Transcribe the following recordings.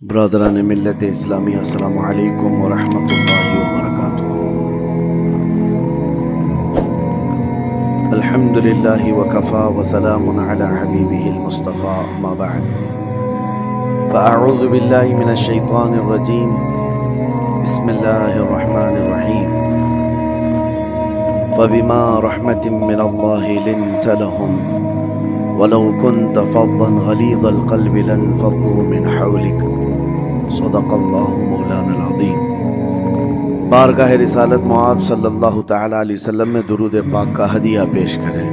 برادران ملت اسلامی، السلام علیکم ورحمۃ اللہ وبرکاتہ۔ الحمد للہ وکفا وسلام علی حبیبہ المصطفیٰ، اما بعد فاعوذ باللہ من الشیطان الرجیم، بسم اللہ الرحمن الرحیم۔ فبما رحمۃ من اللہ لنت لهم ولو كنت فظا غلیظ القلب لانفضوا من حولک، صدق اللہ مولانا العظیم۔ بارگاہ رسالت معاب صلی اللہ تعالی علیہ وسلم میں درود پاک کا ہدیہ پیش کریں۔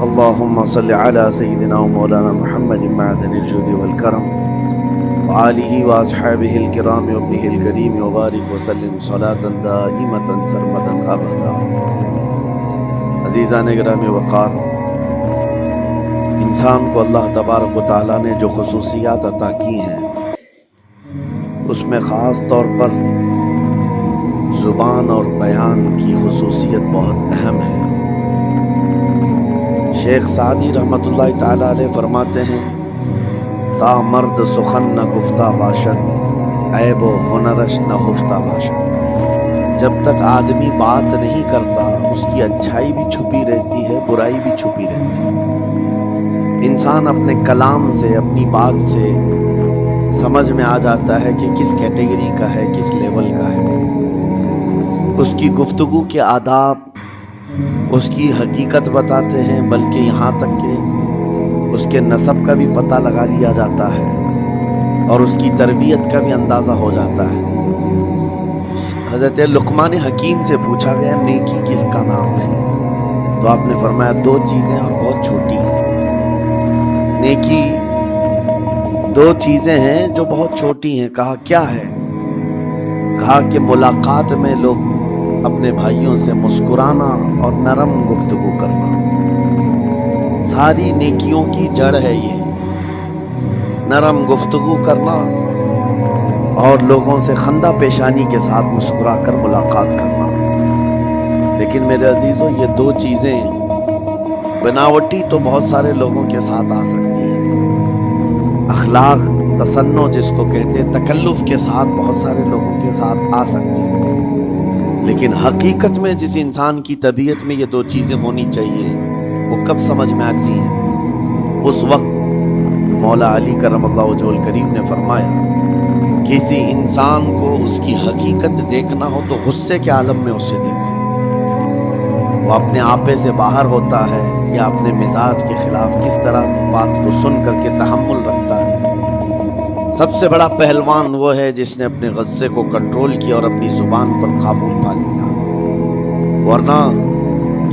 اللہم صلی علی سیدنا و مولانا محمد معدن الجود والکرم وآلہ واصحابہ الکرام وابنہ الکریم وبارک وسلم صلاۃ دائمۃ سرمدا ابدا۔ عزیزان گرامی وقار، انسان کو اللہ تبارک و تعالیٰ نے جو خصوصیات عطا کی ہیں، اس میں خاص طور پر زبان اور بیان کی خصوصیت بہت اہم ہے۔ شیخ سعدی رحمۃ اللہ تعالیٰ علیہ فرماتے ہیں، تا مرد سخن نہ گفتہ باشد، عیب و ہنرش نہ ہفتہ باشد۔ جب تک آدمی بات نہیں کرتا، اس کی اچھائی بھی چھپی رہتی ہے، برائی بھی چھپی رہتی ہے۔ انسان اپنے کلام سے، اپنی بات سے سمجھ میں آ جاتا ہے کہ کس کیٹیگری کا ہے، کس لیول کا ہے۔ اس کی گفتگو کے آداب اس کی حقیقت بتاتے ہیں، بلکہ یہاں تک کہ اس کے نسب کا بھی پتہ لگا لیا جاتا ہے اور اس کی تربیت کا بھی اندازہ ہو جاتا ہے۔ حضرت لقمان حکیم سے پوچھا گیا، نیکی کس کا نام ہے؟ تو آپ نے فرمایا، دو چیزیں اور بہت چھوٹی ہیں۔ نیکی دو چیزیں ہیں جو بہت چھوٹی ہیں۔ کہا کیا ہے؟ کہا کہ ملاقات میں لوگ اپنے بھائیوں سے مسکرانا اور نرم گفتگو کرنا۔ ساری نیکیوں کی جڑ ہے یہ، نرم گفتگو کرنا اور لوگوں سے خندہ پیشانی کے ساتھ مسکرا کر ملاقات کرنا۔ لیکن میرے عزیزو، یہ دو چیزیں بناوٹی تو بہت سارے لوگوں کے ساتھ آ سکتی ہیں، اخلاق تصنع جس کو کہتے ہیں، تکلف کے ساتھ بہت سارے لوگوں کے ساتھ آ سکتی ہیں، لیکن حقیقت میں جس انسان کی طبیعت میں یہ دو چیزیں ہونی چاہیے، وہ کب سمجھ میں آتی ہیں؟ اس وقت مولا علی کرم اللہ وجہہ الکریم نے فرمایا، کسی انسان کو اس کی حقیقت دیکھنا ہو تو غصے کے عالم میں اسے دیکھو۔ وہ اپنے آپے سے باہر ہوتا ہے یا اپنے مزاج کے خلاف کس طرح بات کو سن کر کے تحمل رکھتا ہے۔ سب سے بڑا پہلوان وہ ہے جس نے اپنے غصے کو کنٹرول کیا اور اپنی زبان پر قابو پا لیا، ورنہ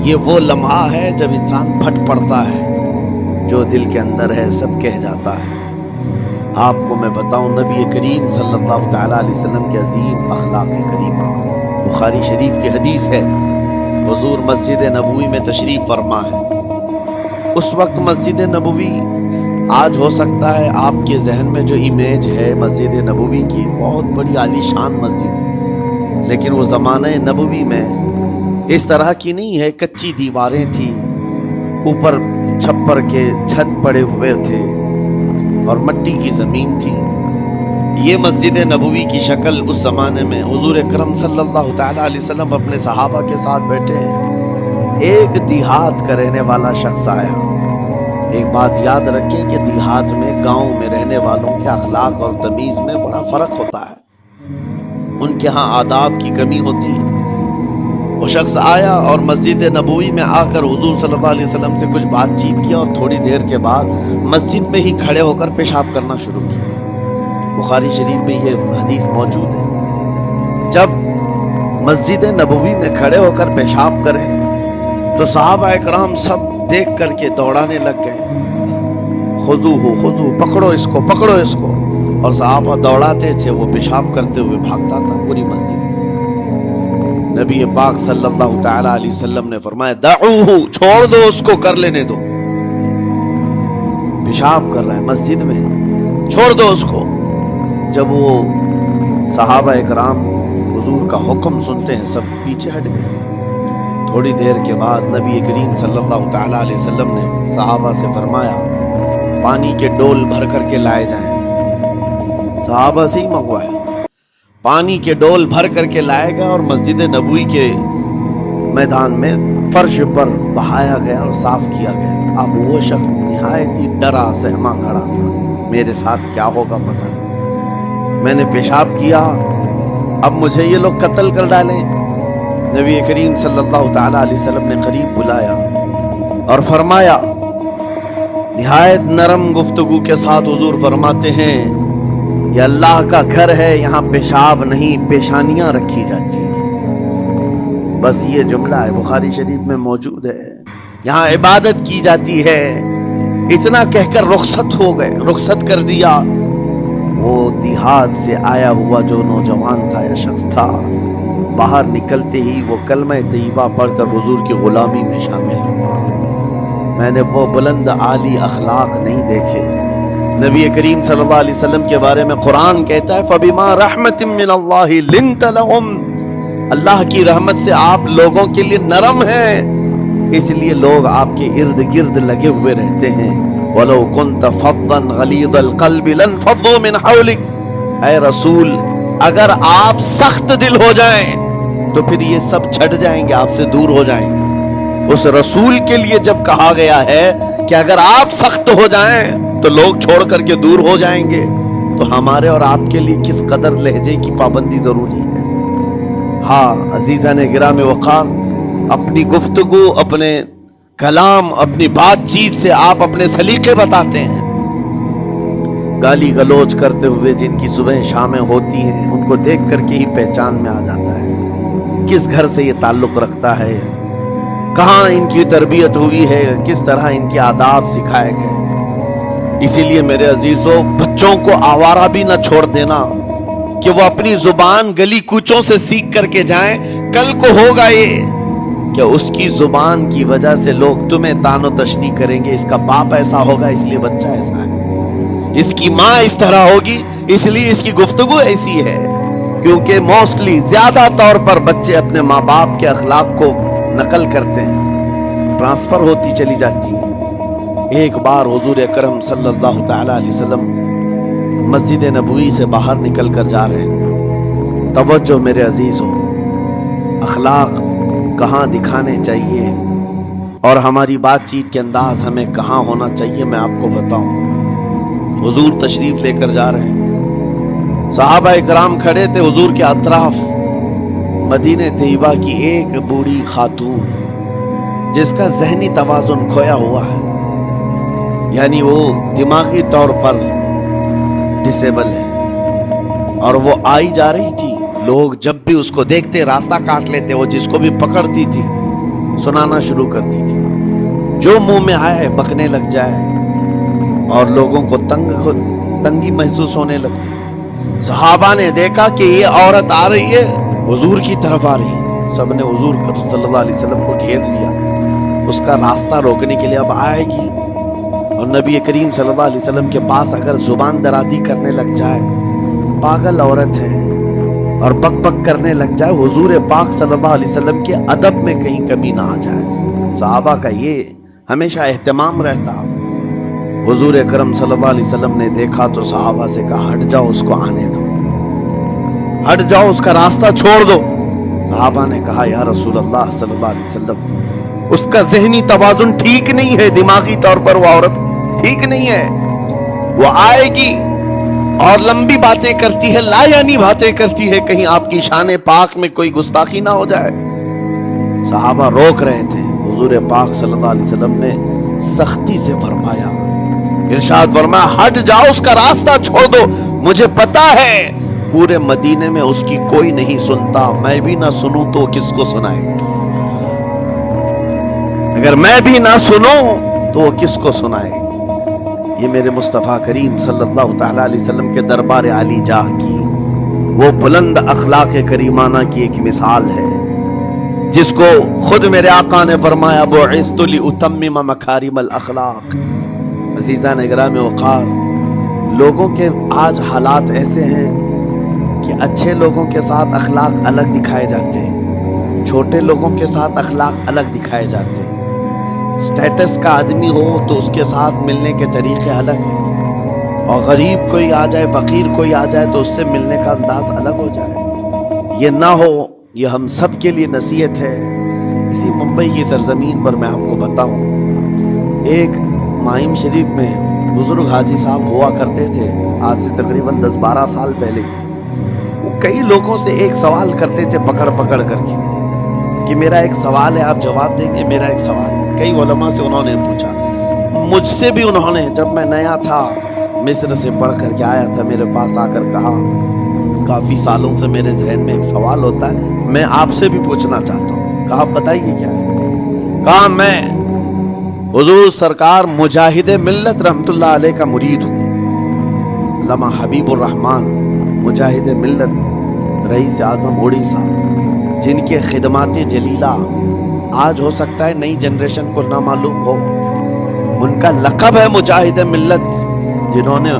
یہ وہ لمحہ ہے جب انسان پھٹ پڑتا ہے، جو دل کے اندر ہے سب کہہ جاتا ہے۔ آپ کو میں بتاؤں، نبی کریم صلی اللہ تعالیٰ علیہ وسلم کے عظیم اخلاق کریمہ، بخاری شریف کی حدیث ہے، حضور مسجد نبوی میں تشریف فرما ہے۔ اس وقت مسجد نبوی، آج ہو سکتا ہے آپ کے ذہن میں جو امیج ہے مسجد نبوی کی، بہت بڑی عالی شان مسجد، لیکن وہ زمانہ نبوی میں اس طرح کی نہیں ہے۔ کچی دیواریں تھیں، اوپر چھپر کے چھت پڑے ہوئے تھے اور مٹی کی زمین تھی۔ یہ مسجد نبوی کی شکل اس زمانے میں حضور اکرم صلی اللہ تعالیٰ علیہ وسلم اپنے صحابہ کے ساتھ بیٹھے ہیں۔ ایک دیہات کا رہنے والا شخص آیا۔ ایک بات یاد رکھیں کہ دیہات میں، گاؤں میں رہنے والوں کے اخلاق اور تمیز میں بڑا فرق ہوتا ہے، ان کے ہاں آداب کی کمی ہوتی ہے۔ وہ شخص آیا اور مسجد نبوی میں آ کر حضور صلی اللہ علیہ وسلم سے کچھ بات چیت کیا، اور تھوڑی دیر کے بعد مسجد میں ہی کھڑے ہو کر پیشاب کرنا شروع کیا۔ بخاری شریف میں یہ حدیث موجود ہے۔ جب مسجد نبوی میں کھڑے ہو کر پیشاب کرے تو صحابہ اکرام سب دیکھ کر کے دوڑانے لگ گئے، خذوہ خذوہ، پکڑو اس کو، پکڑو اس کو، اور صحابہ دوڑاتے تھے، وہ پیشاب کرتے ہوئے بھاگتا تھا پوری مسجد میں۔ نبی پاک صلی اللہ تعالی علیہ وسلم نے فرمایا، دعوہ، چھوڑ دو اس کو، کر لینے دو، پیشاب کر رہا ہے مسجد میں، چھوڑ دو اس کو۔ جب وہ صحابہ اکرام حضور کا حکم سنتے ہیں، سب پیچھے ہٹ گئے۔ تھوڑی دیر کے بعد نبی کریم صلی اللہ تعالیٰ علیہ وسلم نے صحابہ سے فرمایا، پانی کے ڈول بھر کر کے لائے جائیں۔ صحابہ سے ہی منگوایا. پانی کے ڈول بھر کر کے لائے گا اور مسجد نبوی کے میدان میں فرش پر بہایا گیا اور صاف کیا گیا. اب وہ شخص نہایت ہی ڈرا سہما کھڑا تھا. میرے ساتھ کیا ہوگا پتہ نہیں. میں نے پیشاب کیا، اب مجھے یہ لوگ قتل کر ڈالیں. نبی کریم صلی اللہ تعالی علیہ وسلم نے قریب بلایا اور فرمایا، نہایت نرم گفتگو کے ساتھ حضور فرماتے ہیں، یہ اللہ کا گھر ہے، یہاں پیشاب نہیں پیشانیاں رکھی جاتی ہیں. بس یہ جملہ ہے، بخاری شریف میں موجود ہے. یہاں عبادت کی جاتی ہے. اتنا کہہ کر رخصت ہو گئے، رخصت کر دیا. وہ دیہات سے آیا ہوا جو نوجوان تھا یا شخص تھا، باہر نکلتے ہی وہ کلمہ طیبہ پڑھ کر حضور کی غلامی میں شامل ہوا. میں نے وہ بلند عالی اخلاق نہیں دیکھے. نبی کریم صلی اللہ علیہ وسلم کے بارے میں قرآن کہتا ہے، فَبِمَا رَحْمَةٍ مِّنَ اللَّهِ لِنْتَ لَهُمْ. اللہ کی رحمت سے آپ لوگوں کے لیے نرم ہیں، اس لیے لوگ آپ کے ارد گرد لگے ہوئے رہتے ہیں. وَلَوْ كُنْتَ فَظًّا غَلِيظَ الْقَلْبِ لَانْفَضُّوا مِنْ حَوْلِكَ. اے رسول، اگر آپ سخت دل ہو جائیں تو پھر یہ سب چھٹ جائیں گے، آپ سے دور ہو جائیں گے. اس رسول کے لیے جب کہا گیا ہے کہ اگر آپ سخت ہو جائیں تو لوگ چھوڑ کر کے دور ہو جائیں گے، تو ہمارے اور آپ کے لیے کس قدر لہجے کی پابندی ضروری ہے. ہاں عزیزان گرام وقار، اپنی گفتگو، اپنے کلام، اپنی بات چیت سے آپ اپنے سلیقے بتاتے ہیں. گالی گلوچ کرتے ہوئے جن کی صبح شامیں ہوتی ہیں، ان کو دیکھ کر کے ہی پہچان میں آ جاتا ہے کس گھر سے یہ تعلق رکھتا ہے، کہاں ان کی تربیت ہوئی ہے، کس طرح ان کے آداب سکھائے گئے. اسی لیے میرے عزیزوں، بچوں کو آوارہ بھی نہ چھوڑ دینا کہ وہ اپنی زبان گلی کوچوں سے سیکھ کر کے جائیں. کل کو ہوگا یہ کہ اس کی زبان کی وجہ سے لوگ تمہیں تان و تشنیع کریں گے، اس کا باپ ایسا ہوگا اس لیے بچہ ایسا ہے، اس کی ماں اس طرح ہوگی اس لیے اس کی گفتگو ایسی ہے. کیونکہ موسٹلی زیادہ طور پر بچے اپنے ماں باپ کے اخلاق کو نقل کرتے ہیں، ٹرانسفر ہوتی چلی جاتی ہیں. ایک بار حضور اکرم صلی اللہ تعالی علیہ وسلم مسجد نبوی سے باہر نکل کر جا رہے ہیں. توجہ میرے عزیزوں، اخلاق کہاں دکھانے چاہیے اور ہماری بات چیت کے انداز ہمیں کہاں ہونا چاہیے میں آپ کو بتاؤں. حضور تشریف لے کر جا رہے ہیں، صحابہ اکرام کھڑے تھے حضور کے اطراف. مدینہ طیبہ کی ایک بوڑھی خاتون جس کا ذہنی توازن کھویا ہوا ہے، یعنی وہ دماغی طور پر ڈسیبل ہے، اور وہ آئی جا رہی تھی. لوگ جب بھی اس کو دیکھتے راستہ کاٹ لیتے. وہ جس کو بھی پکڑتی تھی سنانا شروع کرتی تھی، جو منہ میں آئے بکنے لگ جائے، اور لوگوں کو تنگی محسوس ہونے لگتی. صحابہ نے دیکھا کہ یہ عورت آ رہی ہے، حضور کی طرف آ رہی ہے. سب نے حضور صلی اللہ علیہ وسلم کو گھیر لیا، اس کا راستہ روکنے کے لیے. اب آئے گی اور نبی کریم صلی اللہ علیہ وسلم کے پاس اگر زبان درازی کرنے لگ جائے، پاگل عورت ہے، اور بک بک کرنے لگ جائے، حضور پاک صلی اللہ علیہ وسلم کے ادب میں کہیں کمی نہ آ جائے. صحابہ کا یہ ہمیشہ اہتمام رہتا. حضور اکرم صلی اللہ علیہ وسلم نے دیکھا تو صحابہ سے کہا، ہٹ جاؤ، اس کو آنے دو، ہٹ جاؤ، اس کا راستہ چھوڑ دو. صحابہ نے کہا، یا رسول اللہ صلی اللہ علیہ وسلم، اس کا ذہنی توازن ٹھیک نہیں ہے، دماغی طور پر وہ عورت ٹھیک نہیں ہے. وہ آئے گی اور لمبی باتیں کرتی ہے، لا یعنی باتیں کرتی ہے، کہیں آپ کی شان پاک میں کوئی گستاخی نہ ہو جائے. صحابہ روک رہے تھے. حضور پاک صلی اللہ علیہ وسلم نے سختی سے فرمایا، ارشاد فرمایا، ہٹ جاؤ، اس کا راستہ چھوڑ دو. مجھے پتا ہے پورے مدینے میں اس کی کوئی نہیں سنتا، میں بھی نہ سنوں تو کس کو سنائے گی؟ اگر میں بھی نہ سنوں تو وہ کس کو سنائے گی؟ یہ میرے مصطفیٰ کریم صلی اللہ تعالی علیہ وسلم کے دربار عالی جاہ کی وہ بلند اخلاق کریمانہ کی ایک مثال ہے، جس کو خود میرے آقا نے فرمایا، بعثت لأتمم مکارم الاخلاق. عزیزان اکرام وقار، لوگوں کے آج حالات ایسے ہیں کہ اچھے لوگوں کے ساتھ اخلاق الگ دکھائے جاتے ہیں، چھوٹے لوگوں کے ساتھ اخلاق الگ دکھائے جاتے ہیں. سٹیٹس کا آدمی ہو تو اس کے ساتھ ملنے کے طریقے الگ ہیں، اور غریب کوئی آ جائے، فقیر کوئی آ جائے تو اس سے ملنے کا انداز الگ ہو جائے. یہ نہ ہو، یہ ہم سب کے لیے نصیحت ہے. اسی ممبئی کی سرزمین پر میں آپ کو بتاؤں، ایک ماہم شریف میں بزرگ حاجی صاحب ہوا کرتے تھے، آج سے تقریباً 10-12 سال پہلے. وہ کئی لوگوں سے ایک سوال کرتے تھے پکڑ پکڑ کر کے کہ میرا ایک سوال ہے، آپ جواب دیں گے، میرا ایک سوال ہے. کئی علماء سے انہوں نے پوچھا، مجھ سے بھی انہوں نے، جب میں نیا تھا مصر سے پڑھ کر کے آیا تھا، میرے پاس آ کر کہا کافی سالوں سے میرے ذہن میں ایک سوال ہوتا ہے، میں آپ سے بھی پوچھنا چاہتا ہوں. کہا بتائیے کیا ہے؟ کہا میں حضور سرکار مجاہد ملت رحمت اللہ علیہ کا مرید ہوں. علامہ حبیب الرحمن مجاہد ملت، رئیس اعظم اڑیسہ، جن کے خدمات جلیلہ آج ہو سکتا ہے نئی جنریشن کو نہ معلوم ہو. ان کا لقب ہے مجاہد ملت، جنہوں نے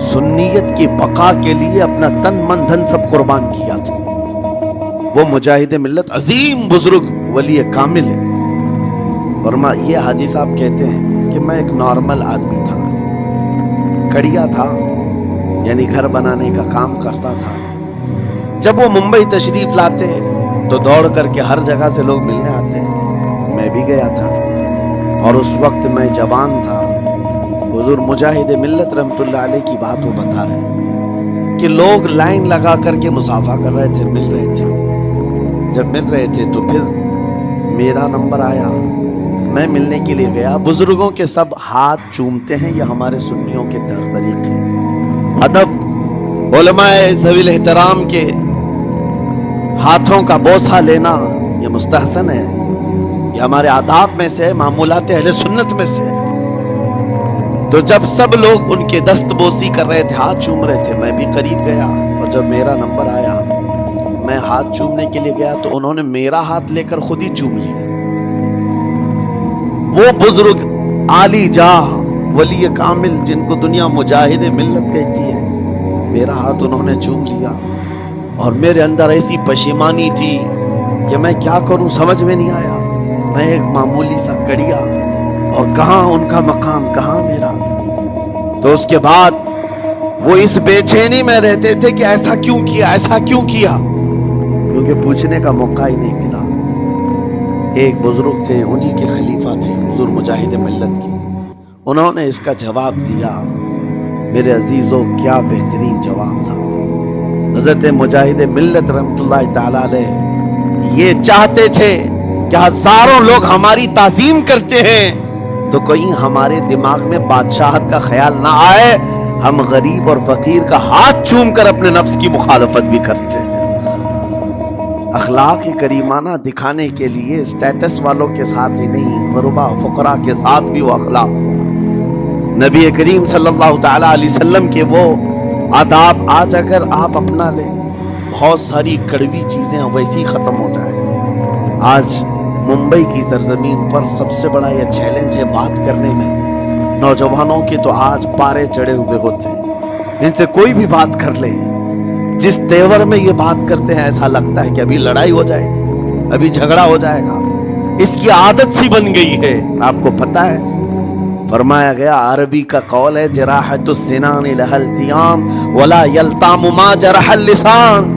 سنیت کی بقا کے لیے اپنا تن من دھن سب قربان کیا تھا. وہ مجاہد ملت عظیم بزرگ ولی کامل ہے. ورما یہ حاجی صاحب کہتے ہیں کہ میں ایک نارمل آدمی تھا، کڑیا تھا، یعنی گھر بنانے کا کام کرتا تھا. جب وہ ممبئی تشریف لاتے تو دوڑ کر کے ہر جگہ سے لوگ ملنے آتے، میں بھی گیا تھا. اور اس وقت میں جوان تھا. حضور مجاہد ملت رحمت اللہ علیہ کی بات وہ بتا رہے ہیں کہ لوگ لائن لگا کر کے مصافحہ کر رہے تھے، مل رہے تھے. جب مل رہے تھے تو پھر میرا نمبر آیا، میں ملنے کے لیے گیا. بزرگوں کے سب ہاتھ چومتے ہیں، یہ ہمارے سنیوں کے طریقے. ادب، علماء ذوی الاحترام کے ہاتھوں کا بوسہ لینا یہ مستحسن ہے، یہ ہمارے آداب میں سے، معمولات اہل سنت میں سے. تو جب سب لوگ ان کے دست بوسی کر رہے تھے، ہاتھ چوم رہے تھے، میں بھی قریب گیا. اور جب میرا نمبر آیا، میں ہاتھ چومنے کے لیے گیا تو انہوں نے میرا ہاتھ لے کر خود ہی چوم لیا. وہ بزرگ عالی جاہ ولی کامل جن کو دنیا مجاہد ملت کہتی ہے، میرا ہاتھ انہوں نے چوم لیا. اور میرے اندر ایسی پشیمانی تھی کہ میں کیا کروں، سمجھ میں نہیں آیا. میں ایک معمولی سا کڑیا، اور کہاں ان کا مقام، کہاں میرا. تو اس کے بعد وہ اس بے چینی میں رہتے تھے کہ ایسا کیوں کیا، ایسا کیوں کیا، کیونکہ پوچھنے کا موقع ہی نہیں ملا. ایک بزرگ تھے، انہی کے خلیفہ تھے حضور مجاہد ملت کے. انہوں نے اس کا جواب دیا. میرے عزیزوں، کیا بہترین جواب تھا. حضرت مجاہد ملت رحمت اللہ تعالی علیہ یہ چاہتے تھے کہ ہزاروں لوگ ہماری تعظیم کرتے ہیں تو کہیں ہمارے دماغ میں بادشاہت کا خیال نہ آئے، ہم غریب اور فقیر کا ہاتھ چوم کر اپنے نفس کی مخالفت بھی کرتے ہیں. اخلاق کریمانہ دکھانے کے لیے اسٹیٹس والوں کے ساتھ ہی نہیں، غربا فقراء کے ساتھ بھی وہ اخلاق ہو. نبی کریم صلی اللہ تعالی علیہ وسلم کے وہ آداب آج اگر آپ اپنا لیں، بہت ساری کڑوی چیزیں ویسی ختم ہو جائیں. آج ممبئی کی سرزمین پر سب سے بڑا یہ چیلنج ہے بات کرنے میں. نوجوانوں کے تو آج پارے چڑھے ہوئے ہوتے ہیں، ان سے کوئی بھی بات کر لیں، جس تیور میں یہ بات کرتے ہیں ایسا لگتا ہے کہ ابھی لڑائی ہو جائے گی، ابھی جھگڑا ہو جائے گا. اس کی عادت سی بن گئی ہے. آپ کو پتا ہے فرمایا گیا، عربی کا قول ہے، جراحت السنان لها التیام ولا یلتام ما جرح اللسان.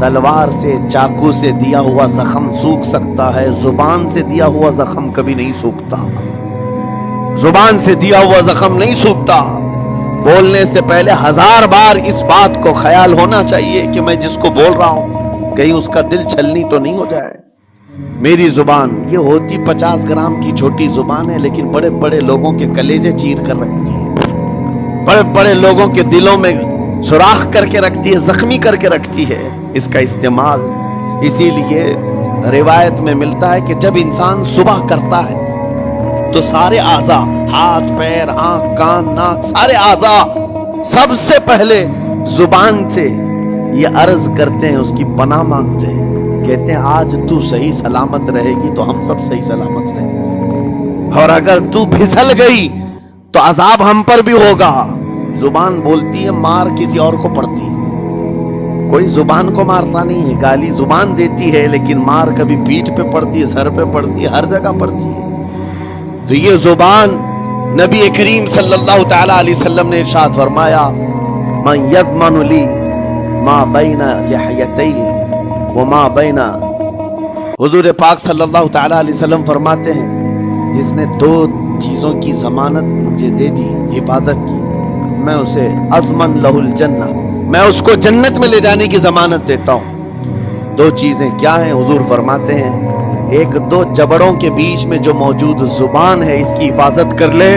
تلوار سے، چاقو سے دیا ہوا زخم سوکھ سکتا ہے، زبان سے دیا ہوا زخم کبھی نہیں سوکھتا. زبان سے دیا ہوا زخم نہیں سوکھتا. بولنے سے پہلے 1000 بار اس بات کو خیال ہونا چاہیے کہ میں جس کو بول رہا ہوں کہیں اس کا دل چھلنی تو نہیں ہو جائے. میری زبان یہ ہوتی 50 گرام کی چھوٹی زبان ہے، لیکن بڑے بڑے لوگوں کے کلیجے چیر کر رکھتی ہے، بڑے بڑے لوگوں کے دلوں میں سوراخ کر کے رکھتی ہے، زخمی کر کے رکھتی ہے اس کا استعمال. اسی لیے روایت میں ملتا ہے کہ جب انسان صبح کرتا ہے تو سارے اعضاء، ہاتھ، پیر، آنکھ، کان، ناک، سارے اعضاء سب سے پہلے زبان سے یہ عرض کرتے ہیں، اس کی پناہ مانگتے ہیں، کہتے ہیں آج تو صحیح سلامت رہے گی تو ہم سب صحیح سلامت رہیں گے، اور اگر تو پھسل گئی تو عذاب ہم پر بھی ہوگا. زبان بولتی ہے، مار کسی اور کو پڑتی ہے. کوئی زبان کو مارتا نہیں ہے، گالی زبان دیتی ہے، لیکن مار کبھی پیٹھ پہ پڑتی ہے، سر پہ پڑتی ہے، ہر جگہ پڑتی ہے. تو یہ زبان نبی کریم صلی اللہ تعالی علیہ وسلم نے ارشاد فرمایا من یضمن لی ما بین لحیتیہ وما بین، حضور پاک صلی اللہ تعالی علیہ وسلم فرماتے ہیں جس نے دو چیزوں کی ضمانت مجھے دے دی، حفاظت کی، میں اسے اضمن لہ الجنہ، میں اس کو جنت میں لے جانے کی ضمانت دیتا ہوں۔ دو چیزیں کیا ہیں؟ حضور فرماتے ہیں ایک دو جبڑوں کے بیچ میں جو موجود زبان ہے اس کی حفاظت کر لے،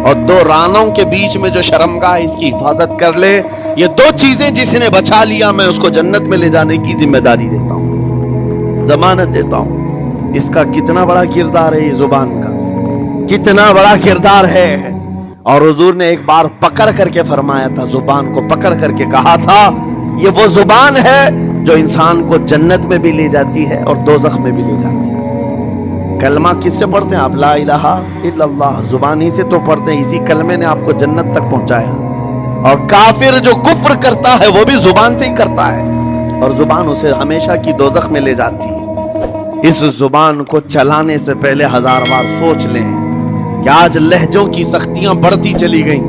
اور دو رانوں کے بیچ میں جو شرمگاہ ہے اس کی حفاظت کر لے، یہ دو چیزیں جس نے بچا لیا میں اس کو جنت میں لے جانے کی ذمہ داری دیتا ہوں، ضمانت دیتا ہوں۔ اس کا کتنا بڑا کردار ہے، یہ زبان کا کتنا بڑا کردار ہے۔ اور حضور نے ایک بار پکڑ کر کے فرمایا تھا، زبان کو پکڑ کر کے کہا تھا یہ وہ زبان ہے جو انسان کو جنت میں بھی لے جاتی ہے اور دوزخ میں بھی لے جاتی ہے۔ کلمہ کس سے پڑھتے ہیں آپ؟ لا الہ الا اللہ، زبان ہی سے تو پڑھتے ہیں، اسی کلمے نے آپ کو جنت تک پہنچایا۔ اور کافر جو کفر کرتا ہے وہ بھی زبان سے ہی کرتا ہے، اور زبان اسے ہمیشہ کی دوزخ میں لے جاتی ہے۔ اس زبان کو چلانے سے پہلے 1000 بار سوچ لیں کہ آج لہجوں کی سختیاں بڑھتی چلی گئیں،